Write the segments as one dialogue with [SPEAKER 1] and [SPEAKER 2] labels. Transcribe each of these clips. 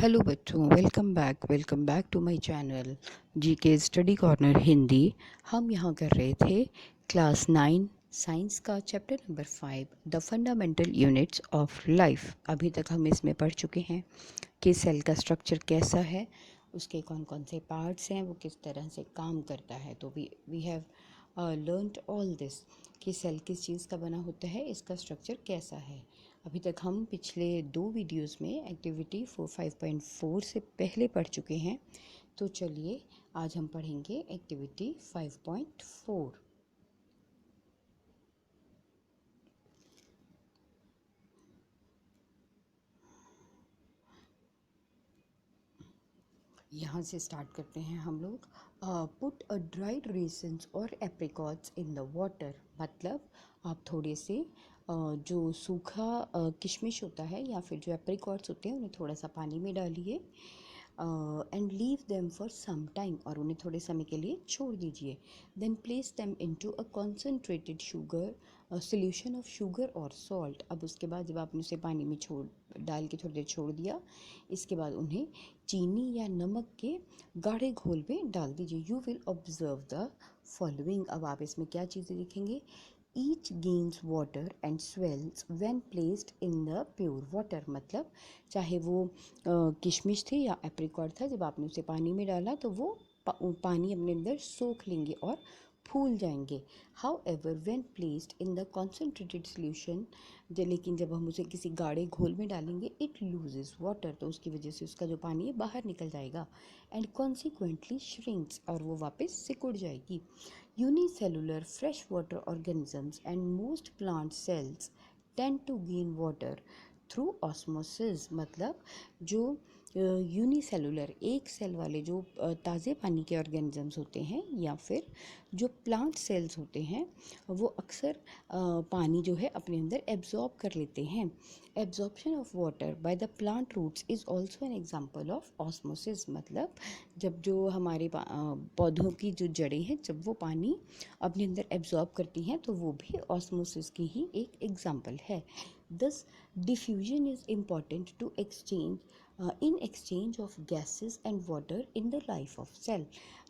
[SPEAKER 1] Hello बच्चों, welcome back to my channel GK study corner Hindi. हम यहाँ कर रहे थे क्लास 9 साइंस का chapter number 5 the fundamental units of life. अभी तक हम इसमें पढ़ चुके हैं कि सेल का स्ट्रक्चर कैसा है, उसके कौन कौन से पार्ट्स हैं, वो किस तरह से काम करता है। तो we have learned all this कि सेल किस चीज़ का बना होता है, इसका स्ट्रक्चर कैसा है। अभी तक हम पिछले 2 वीडियोस में एक्टिविटी 5.4 से पहले पढ़ चुके हैं। तो चलिए आज हम पढ़ेंगे एक्टिविटी 5.4। यहाँ से स्टार्ट करते हैं हम लोग। पुट अ ड्राइड रेसन्स और एप्रिकॉट्स इन द वाटर। मतलब आप थोड़े से जो सूखा किशमिश होता है या फिर जो एप्रिकॉट्स होते हैं उन्हें थोड़ा सा पानी में डालिए and leave them for some time, और उन्हें थोड़े समय के लिए छोड़ दीजिए। Then place them into a concentrated sugar solution of sugar और सॉल्ट। अब उसके बाद जब आपने उसे पानी में डाल के थोड़ी देर छोड़ दिया, इसके बाद उन्हें चीनी या नमक के गाढ़े घोल में डाल दीजिए। You will observe the following. अब आप इसमें क्या चीज़ें देखेंगे? Each gains water and swells when placed in the pure water. मतलब चाहे वो किशमिश थे या एप्रिकॉट था, जब आपने उसे पानी में डाला तो वो पानी अपने अंदर सोख लेंगे और फूल जाएंगे। How ever when placed in the concentrated solution, लेकिन जब हम उसे किसी गाढ़े घोल में डालेंगे, इट लूजेस वाटर, तो उसकी वजह से उसका जो पानी है बाहर निकल जाएगा। एंड कॉन्सिक्वेंटली श्रिंक्स, और वो वापस सिकुड़ जाएगी। Unicellular fresh water organisms and most plant cells tend to gain water through osmosis. मतलब जो यूनिसेलुलर एक सेल वाले जो ताज़े पानी के ऑर्गेनिजम्स होते हैं या फिर जो प्लांट सेल्स होते हैं, वो अक्सर पानी जो है अपने अंदर एब्जॉर्ब कर लेते हैं। Absorption of water by the plant roots is also an example of osmosis. मतलब जब जो हमारे पौधों की जो जड़ें हैं, जब वो पानी अपने अंदर एब्जॉर्ब करती हैं, तो वो भी ऑस्मोसिस की ही एक एग्जाम्पल है। Thus diffusion is important to exchange in exchange of gases and water in the life of cell.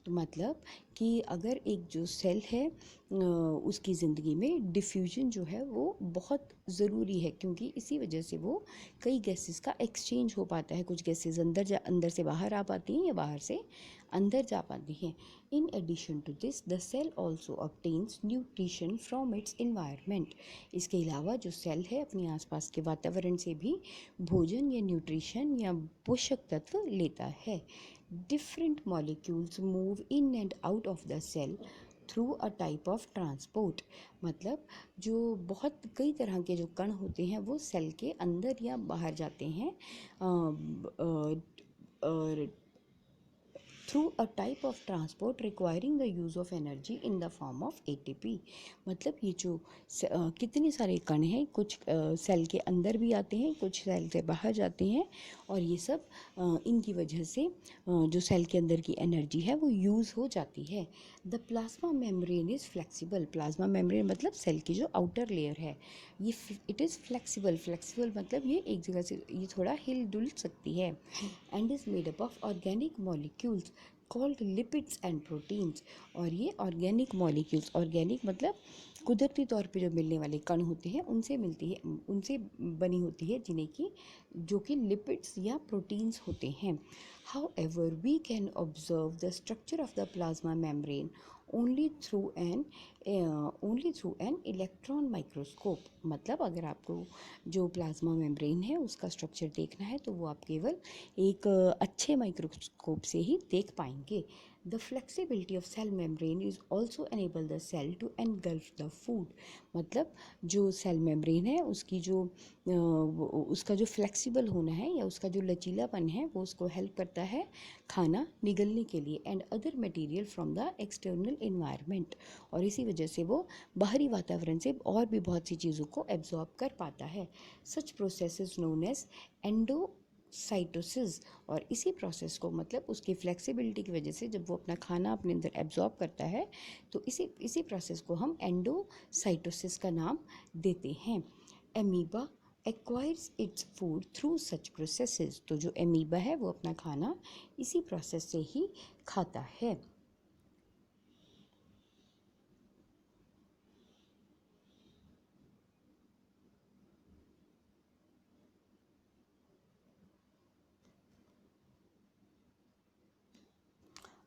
[SPEAKER 1] तो मतलब कि अगर एक जो सेल है उसकी ज़िंदगी में डिफ्यूजन जो है वो बहुत ज़रूरी है, क्योंकि इसी वजह से वो कई गैसेस का एक्सचेंज हो पाता है। कुछ गैसेस अंदर से बाहर आ पाती हैं या बाहर से अंदर जा पाती हैं। In addition to this the cell also obtains nutrition from its environment. इसके अलावा जो सेल है अपने आसपास के वातावरण से भी भोजन या न्यूट्रिशन या पोषक तत्व लेता है। Different molecules move in and out of the cell through a type of transport. मतलब जो बहुत कई तरह के जो कण होते हैं वो सेल के अंदर या बाहर जाते हैं और through a type of transport requiring the use of energy in the form of ATP. मतलब ये जो कितने सारे कण हैं, कुछ सेल के अंदर भी आते हैं, कुछ सेल से बाहर जाते हैं, और ये सब इनकी वजह से जो सेल के अंदर की एनर्जी है वो यूज़ हो जाती है। The plasma membrane is flexible. Plasma membrane मतलब सेल की जो आउटर लेयर है, ये इट इज़ फ्लेक्सिबल। फ्लेक्सिबल मतलब ये एक जगह से ये थोड़ा हिल डुल सकती है। And is made up of organic molecules called lipids and proteins. और ये ऑर्गेनिक मॉलिक्यूल्स, ऑर्गेनिक मतलब कुदरती तौर पे जो मिलने वाले कण होते हैं उनसे बनी होती है, जिन्हें की जो कि लिपिड्स या प्रोटीन्स होते हैं। However we can observe the structure of the plasma membrane only through an electron microscope. मतलब अगर आपको जो प्लाज्मा मेम्ब्रेन है उसका स्ट्रक्चर देखना है तो वो आप केवल एक अच्छे माइक्रोस्कोप से ही देख पाएंगे। The flexibility of cell membrane is also enable the cell to engulf the food. मतलब जो सेल मेम्ब्रेन है उसका जो फ्लेक्सिबल होना है या उसका जो लचीलापन है वो उसको हेल्प करता है खाना निगलने के लिए and other material from the external environment. और इसी वजह से वो बाहरी वातावरण से और भी बहुत सी चीज़ों को एब्जॉर्ब कर पाता है। Such process is known as endocytosis. और इसी प्रोसेस को मतलब उसकी फ्लेक्सिबिलिटी की वजह से जब वो अपना खाना अपने अंदर एब्जॉर्ब करता है तो इसी प्रोसेस को हम एंडोसाइटोसिस का नाम देते हैं। Amoeba acquires its food through such processes. तो जो एमीबा है वो अपना खाना इसी प्रोसेस से ही खाता है।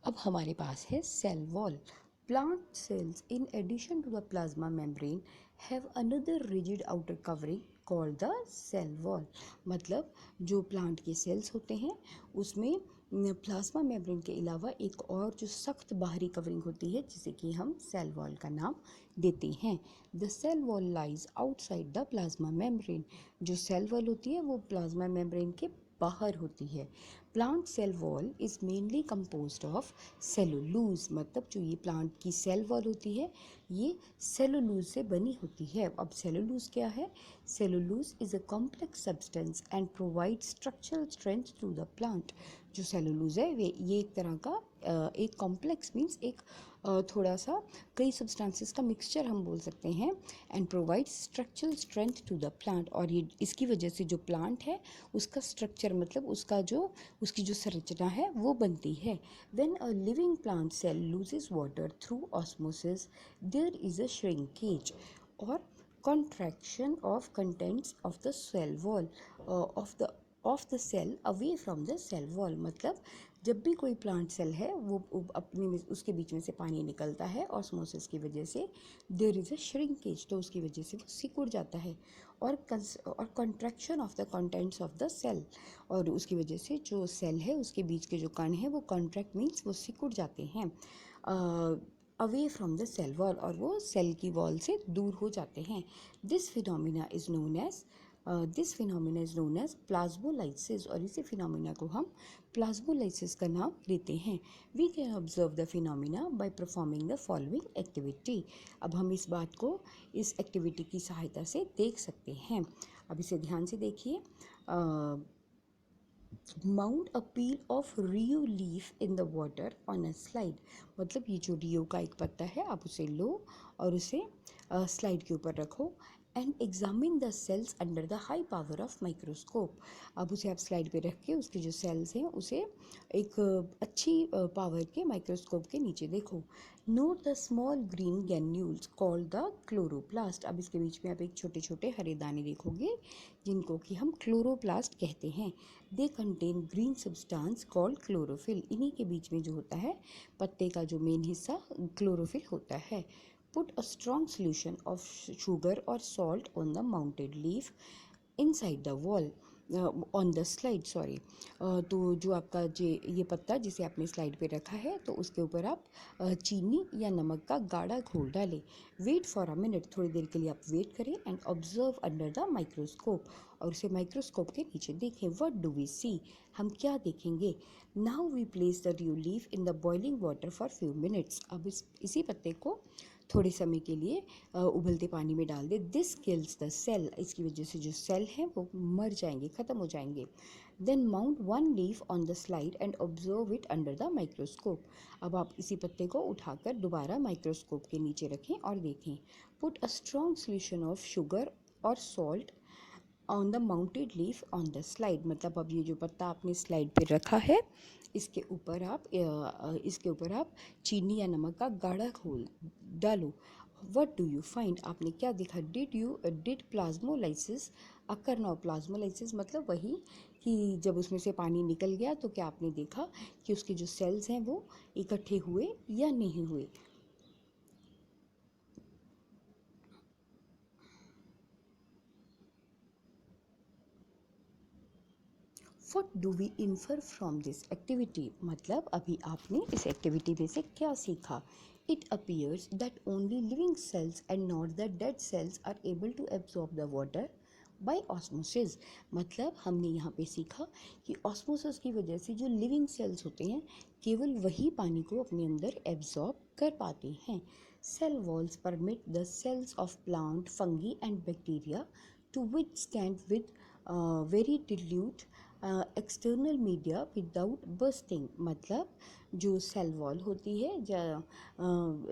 [SPEAKER 1] अब हमारे पास है cell wall. Plant cells in addition to the plasma membrane have another rigid outer covering called the cell wall. मतलब जो प्लांट के सेल्स होते हैं उसमें प्लाज्मा मेम्ब्रेन के अलावा एक और जो सख्त बाहरी कवरिंग होती है जिसे कि हम सेल वॉल का नाम देते हैं। The cell wall lies outside the plasma membrane. जो सेल वॉल होती है वो प्लाज्मा मेम्ब्रेन के बाहर होती है। Plant cell wall is mainly composed of cellulose. मतलब जो ये प्लांट की सेल वॉल होती है ये सेलुलोज से बनी होती है। अब सेलुलोज क्या है? Cellulose is a complex substance and provide structural strength to the plant. जो सेलुलोज है ये एक तरह का एक कॉम्प्लेक्स मीन्स एक थोड़ा सा कई सब्सटेंसेस का मिक्सचर हम बोल सकते हैं। And provide structural strength to the plant. और ये इसकी वजह से जो प्लांट है उसका स्ट्रक्चर मतलब उसकी जो संरचना है वो बनती है। When a living plant cell loses water through osmosis there is a shrinkage और contraction of contents of the cell wall of the cell away from the cell wall। मतलब जब भी कोई प्लांट सेल है वो अपने में उसके बीच में से पानी निकलता है ऑस्मोसिस की वजह से। देयर इज़ अ श्रिंकेज तो उसकी वजह से वो सिकुड़ जाता है। और contraction of the contents of the cell और उसकी वजह से जो सेल है उसके बीच के जो कण हैं वो कॉन्ट्रैक्ट मीन्स वो सिकुड़ जाते हैं away from the cell wall और वो सेल की वॉल से दूर हो जाते हैं। This phenomena is known as plasmolysis और इसी फिनोमिना को हम प्लाज्मोलाइसिस का नाम लेते हैं। We can observe the phenomena by performing the following activity. अब हम इस बात को इस एक्टिविटी की सहायता से देख सकते हैं। अब इसे ध्यान से देखिए। Mount a peel of rhoeo leaf in the water on a slide. मतलब ये जो रियो का एक पत्ता है आप उसे लो और उसे स्लाइड के ऊपर रखो and examine the sales under the high power of microscope. अब उसे आप स्लाइड पे रख के उसके जो सेल्स हैं उसे एक अच्छी पावर के माइक्रोस्कोप के नीचे देखो। Note the small green granules called the chloroplast. अब इसके बीच में आप एक छोटे छोटे हरे दाने देखोगे जिनको कि हम क्लोरोप्लास्ट कहते हैं। They contain green substance called chlorophyll. इन्हीं के बीच में जो होता है पत्ते का जो मेन हिस्सा क्लोरोफिल होता है। Put a strong solution of sugar और salt on the mounted leaf inside the wall on the slide sorry. तो जो आपका ये पत्ता जिसे आपने स्लाइड पे रखा है तो उसके ऊपर आप चीनी या नमक का गाढ़ा घोल डालें। Wait for a minute. थोड़ी देर के लिए आप वेट करें and observe under the microscope और उसे माइक्रोस्कोप के नीचे देखें। What do we see? हम क्या देखेंगे? Now we place the dew leaf in the boiling water for few minutes. अब इसी पत्ते को थोड़े समय के लिए उबलते पानी में डाल दे। This kills the cell. इसकी वजह से जो सेल हैं वो मर जाएंगे, ख़त्म हो जाएंगे। Then mount one leaf on the slide and observe it under the microscope. अब आप इसी पत्ते को उठाकर दोबारा माइक्रोस्कोप के नीचे रखें और देखें। Put a strong solution of sugar और salt on the mounted leaf on the slide. मतलब अब ये जो पत्ता आपने स्लाइड पे रखा है इसके ऊपर आप चीनी या नमक का गाढ़ा घोल डालो। What do you find? आपने क्या देखा? Did plasmolysis occur? Now plasmolysis मतलब वही कि जब उसमें से पानी निकल गया तो क्या आपने देखा कि उसके जो सेल्स हैं वो इकट्ठे हुए या नहीं हुए। What do we infer from this activity? मतलब अभी आपने इस एक्टिविटी में से क्या सीखा? It appears that only living cells and not the dead cells are able to absorb the water by osmosis. मतलब हमने यहाँ पे सीखा कि ऑस्मोसिस की वजह से जो लिविंग सेल्स होते हैं केवल वही पानी को अपने अंदर एब्जॉर्ब कर पाते हैं। Cell walls permit the cells of plant fungi and bacteria to withstand with very dilute external media without bursting, मतलब जो सेल वॉल होती है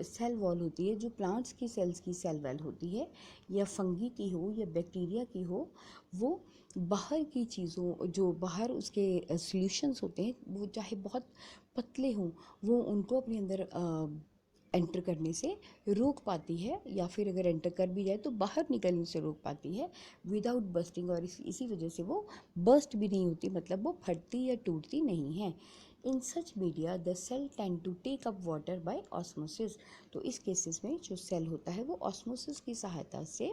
[SPEAKER 1] सेल वॉल होती है जो प्लांट्स की सेल्स की सेल वॉल होती है, या फंगी की हो या बैक्टीरिया की हो, वो बाहर की चीज़ों, जो बाहर उसके सॉल्यूशंस होते हैं, वो चाहे बहुत पतले हों, वो उनको अपने अंदर एंटर करने से रोक पाती है, या फिर अगर एंटर कर भी जाए तो बाहर निकलने से रोक पाती है विदाउट बस्टिंग, और इसी वजह से वो बस्ट भी नहीं होती, मतलब वो फटती या टूटती नहीं है। In such media the cell tend to take up water by osmosis, तो इस केसेस में जो सेल होता है वो ऑस्मोसिस की सहायता से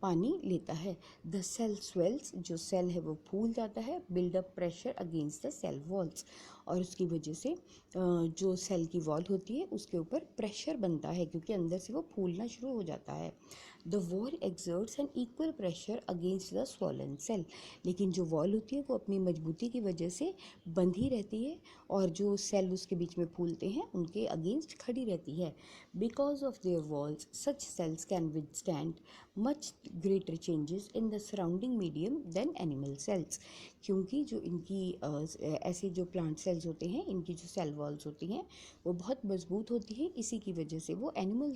[SPEAKER 1] पानी लेता है। द सेल स्वेल्स, जो सेल है वो फूल जाता है, build up pressure against the cell walls, और उसकी वजह से जो सेल की वॉल होती है उसके ऊपर प्रेशर बनता है, क्योंकि अंदर से वो फूलना शुरू हो जाता है। The wall exerts an equal pressure against the swollen cell, लेकिन जो वॉल होती है वो अपनी मजबूती की वजह से बंधी रहती है, और जो सेल उसके बीच में फूलते हैं उनके अगेंस्ट खड़ी रहती है। Because of their walls such cells can withstand much greater changes in the surrounding medium than animal cells, क्योंकि जो इनकी ऐसे जो प्लांट सेल्स होते हैं, इनकी जो सेल वॉल्स होती हैं वो बहुत मजबूत होती है, इसी की वजह से वो एनिमल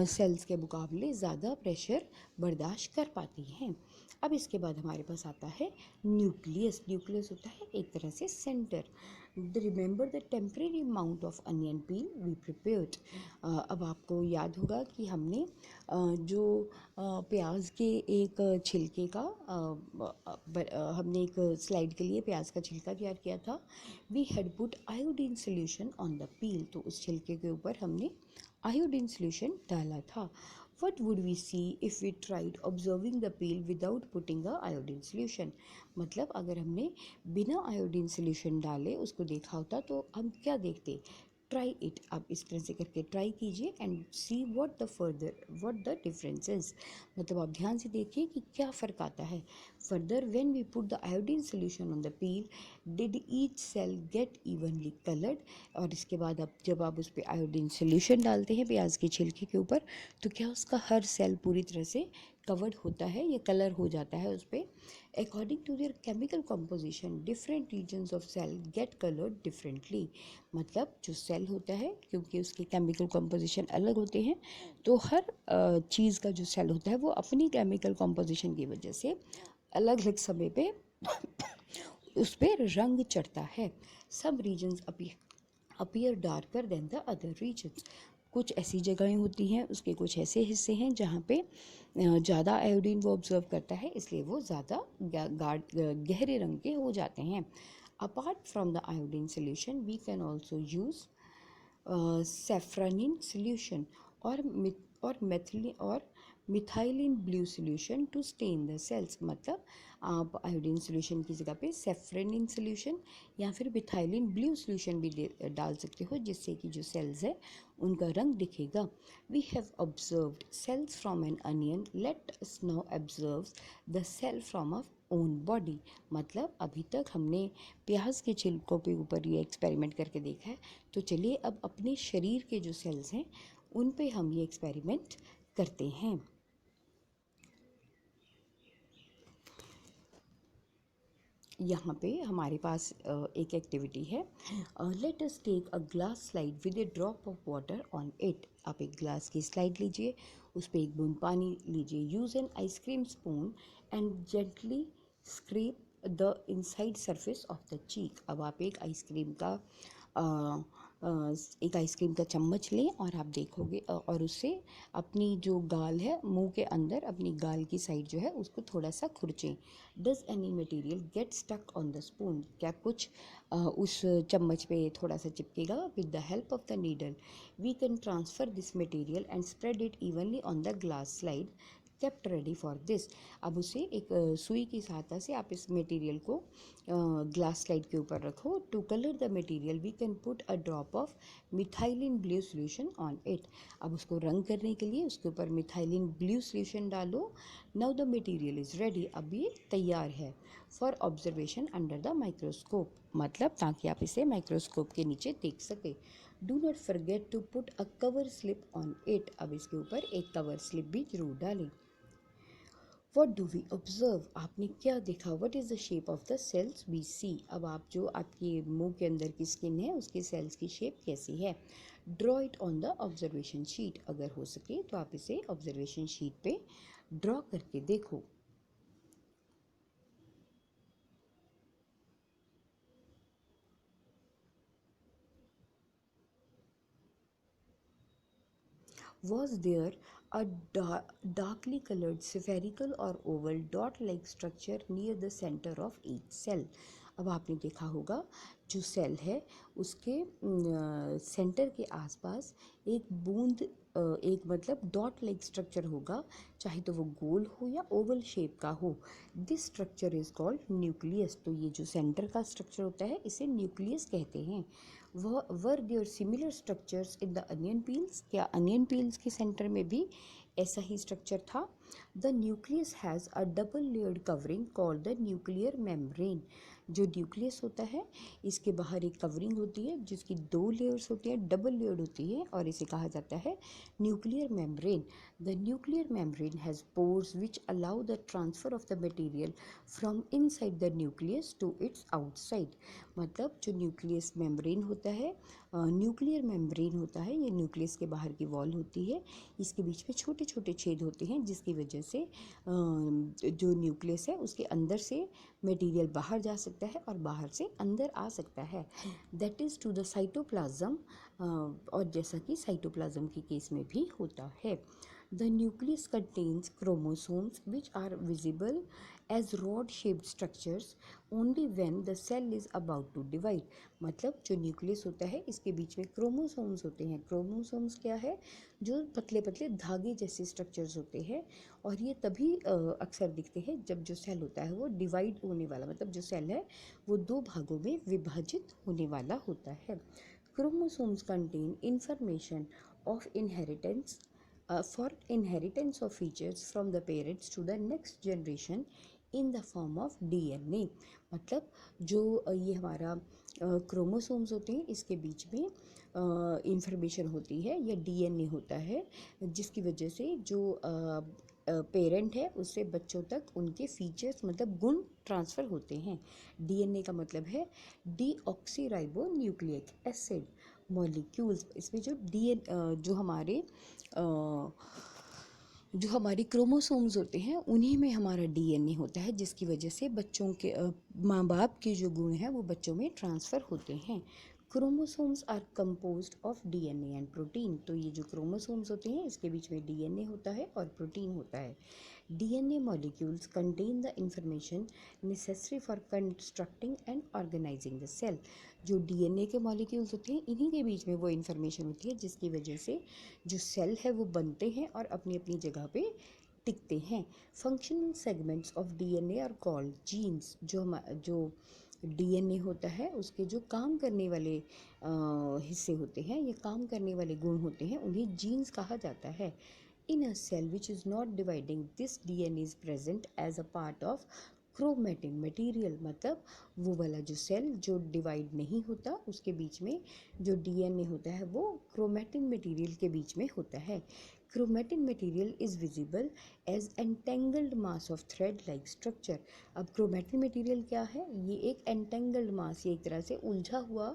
[SPEAKER 1] सेल्स के मुकाबले ज़्यादा प्रेशर बर्दाश्त कर पाती हैं। अब इसके बाद हमारे पास आता है न्यूक्लियस। न्यूक्लियस होता है एक तरह से centre. Remember the temporary amount of onion peel we prepared. अब आपको याद होगा कि हमने जो प्याज के एक छिलके का हमने एक स्लाइड के लिए प्याज का छिलका तैयार किया था। We had put iodine solution on the peel, तो उस छिलके के ऊपर हमने आयोडीन सोल्यूशन डाला था। What would we see if we tried observing the peel without putting a iodine solution? मतलब अगर हमने बिना आयोडीन सोल्यूशन डाले उसको देखा होता तो हम क्या देखते। ट्राई इट, आप इस तरह से करके ट्राई कीजिए and see what the difference is, मतलब आप ध्यान से देखिए कि क्या फ़र्क आता है। Further when we put the iodine solution on the peel did each cell get evenly coloured, और इसके बाद अब जब आप उस पर आयोडीन सोल्यूशन डालते हैं प्याज के छिलके के ऊपर, तो क्या उसका हर सेल पूरी तरह से कवर्ड होता है या कलर हो जाता है उस पर। According to their chemical composition different regions of cell get coloured differently, मतलब जो सेल होता है क्योंकि उसके केमिकल कंपोजिशन अलग होते हैं, तो हर चीज़ का जो सेल होता है वो अपनी केमिकल कंपोजिशन की वजह से अलग अलग समय पे उस पर रंग चढ़ता है। सब regions appear darker than the other regions, कुछ ऐसी जगहें होती हैं, उसके कुछ ऐसे हिस्से हैं जहाँ पे ज़्यादा आयोडीन वो ऑब्जर्व करता है, इसलिए वो ज़्यादा गहरे रंग के हो जाते हैं। Apart from the iodine solution we can also use safranin solution और methylene blue solution to stain the cells, मतलब आप आयोडीन सोल्यूशन की जगह पे सेफ्रानिन सोल्यूशन या फिर मिथाइलिन ब्लू सोल्यूशन भी डाल सकते हो, जिससे कि जो सेल्स है उनका रंग दिखेगा। We have observed cells from an onion, let us now observe the cell from a own body, मतलब अभी तक हमने प्याज के छिलकों के ऊपर ये एक्सपेरिमेंट करके देखा है, तो चलिए अब अपने शरीर के जो सेल्स हैं उन पे हम ये एक्सपेरिमेंट करते हैं। यहाँ पे हमारे पास एक एक्टिविटी है। Let us take a glass slide with a drop of water on it. आप एक ग्लास की स्लाइड लीजिए, उस पर एक बूंद पानी लीजिए। Use an ice cream spoon and gently scrap the inside surface of the cheek. अब आप एक आइसक्रीम का चम्मच लें और आप देखोगे और उससे अपनी जो गाल है मुंह के अंदर अपनी गाल की साइड जो है उसको थोड़ा सा खुरचें। Does any material get stuck on the spoon, क्या कुछ उस चम्मच पे थोड़ा सा चिपकेगा। With the help of the needle we can transfer this material and spread it evenly on the glass slide kept ready for this. अब उसे एक सुई की सहायता से आप इस मटेरियल को ग्लास स्लाइड के ऊपर रखो। To colour the material we can put a drop of methylene blue solution on it. अब उसको रंग करने के लिए उसके ऊपर मिथाइलिन ब्लू सोल्यूशन डालो। Now the material is ready, अब ये तैयार है for observation under the microscope, मतलब ताकि आप इसे माइक्रोस्कोप के नीचे देख सके। Do not forget to put a cover slip on it, अब इसके ऊपर एक कवर स्लिप भी जरूर डालें। वट डू वी ऑब्जर्व, आपने क्या देखा? What is the shape of the cells we see, अब आप जो आपके मुंह के अंदर की स्किन है उसके सेल्स की शेप कैसी है? Draw it on the observation sheet, अगर हो सके तो आप इसे ऑब्जर्वेशन शीट पे ड्रॉ करके देखो। Was there a darkly colored spherical or oval dot-like structure near the center of each cell? अब आपने देखा होगा जो सेल है उसके सेंटर के आसपास एक बूंद एक मतलब डॉट लाइक स्ट्रक्चर होगा, चाहे तो वो गोल हो या ओवल शेप का हो। This structure is called nucleus, तो ये जो सेंटर का स्ट्रक्चर होता है इसे न्यूक्लियस कहते हैं। वह were there similar structures in the onion peels, क्या अनियन पील्स के सेंटर में भी ऐसा ही स्ट्रक्चर था? The nucleus has a double layered covering called the nuclear membrane, जो न्यूक्लियस होता है इसके बाहर एक कवरिंग होती है जिसकी दो लेयर्स होती हैं, डबल लेयर्ड होती है, और इसे कहा जाता है nuclear membrane. The nuclear membrane has pores which allow the transfer of the material from inside the nucleus to its outside, मतलब जो न्यूक्लियस मेम्ब्रेन होता है, न्यूक्लियर मेम्ब्रेन होता है, ये न्यूक्लियस के बाहर की वॉल होती है, इसके बीच में छोटे छोटे छेद होते हैं जिसकी वजह से जो न्यूक्लियस है उसके अंदर से मटेरियल बाहर जा सकता है और बाहर से अंदर आ सकता है। That is to the cytoplasm, और जैसा कि साइटोप्लाज्म के केस में भी होता है। The nucleus contains chromosomes which are visible as rod shaped structures only when the cell is about to divide, मतलब जो न्यूक्लियस होता है इसके बीच में क्रोमोसोम्स होते हैं। क्रोमोसोम्स क्या है? जो पतले पतले धागे जैसे स्ट्रक्चर्स होते हैं, और ये तभी अक्सर दिखते हैं जब जो सेल होता है वो डिवाइड होने वाला, मतलब जो सेल है वो दो भागों में विभाजित होने वाला होता है। Chromosomes contain information of inheritance for inheritance of features from the parents to the next generation in the form of DNA, मतलब जो ये हमारा क्रोमोसोम्स होते हैं इसके बीच में इंफॉर्मेशन होती है या डीएनए होता है, जिसकी वजह से जो पेरेंट है उससे बच्चों तक उनके फीचर्स मतलब गुण ट्रांसफ़र होते हैं। डीएनए का मतलब है डीऑक्सीराइबो न्यूक्लिक एसिड मॉलिक्यूल्स, इसमें जो जो हमारे क्रोमोसोम्स होते हैं उन्हीं में हमारा डीएनए होता है, जिसकी वजह से बच्चों के माँ बाप के जो गुण हैं वो बच्चों में ट्रांसफ़र होते हैं। Chromosomes are composed of DNA and protein, तो ये जो क्रोमोसोम्स होते हैं इसके बीच में डीएनए होता है और प्रोटीन होता है। DNA molecules contain the information necessary for constructing and organising the cell, जो डीएनए के मॉलिक्यूल्स होते हैं इन्हीं के बीच में वो इन्फॉर्मेशन होती है जिसकी वजह से जो सेल है वो बनते हैं और अपनी अपनी जगह पे टिकते हैं। Functional segments of DNA are called genes, जो डीएनए होता है उसके जो काम करने वाले हिस्से होते हैं या काम करने वाले गुण होते हैं उन्हें जीन्स कहा जाता है। In a cell which is not dividing this DNA is present as a part of chromatin material, मतलब वो वाला जो सेल जो डिवाइड नहीं होता उसके बीच में जो डीएनए होता है वो क्रोमेटिन मटेरियल के बीच में होता है। Chromatin material is visible as entangled mass of thread like structure. अब क्रोमेटिन मटेरियल क्या है? ये एक एंटेंगल्ड मास, ये एक तरह से उलझा हुआ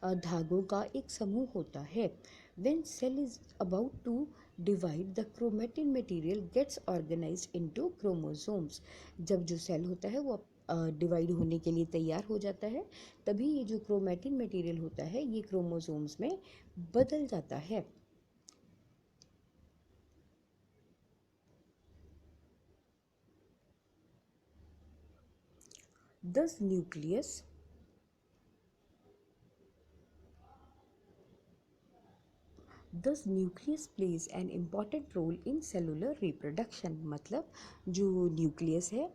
[SPEAKER 1] धागों का एक समूह होता है। When cell is about to divide the chromatin material gets organised into chromosomes, जब जो सेल होता है वो डिवाइड होने के लिए तैयार हो जाता है तभी ये जो क्रोमेटिन मटेरियल होता है ये क्रोमोसोम्स में बदल जाता है। Thus nucleus Thus nucleus plays an important role in cellular reproduction, मतलब जो न्यूक्लियस है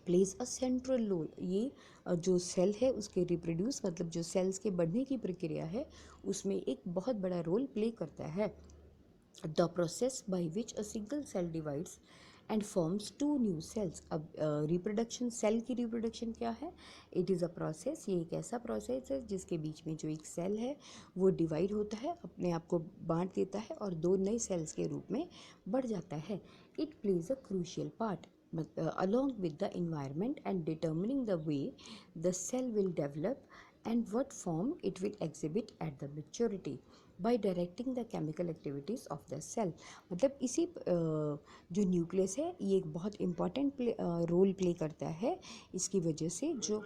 [SPEAKER 1] प्लेज अ सेंट्रल रोल, ये जो सेल है उसके रिप्रोड्यूस मतलब जो सेल्स के बढ़ने की प्रक्रिया है उसमें एक बहुत बड़ा रोल प्ले करता है। The process by which a single cell divides and forms two new cells. अब रिप्रोडक्शन, सेल की रिप्रोडक्शन क्या है? इट इज़ अ प्रोसेस, ये एक ऐसा प्रोसेस है जिसके बीच में जो एक सेल है वो डिवाइड होता है, अपने आप को बांट देता है और दो नए सेल्स के रूप में बढ़ जाता है। It plays a crucial part along with the environment and determining the way the cell will develop and what form it will exhibit at the maturity by directing the chemical activities of the cell। मतलब इसी जो nucleus है ये एक बहुत important role play करता है। इसकी वजह से जो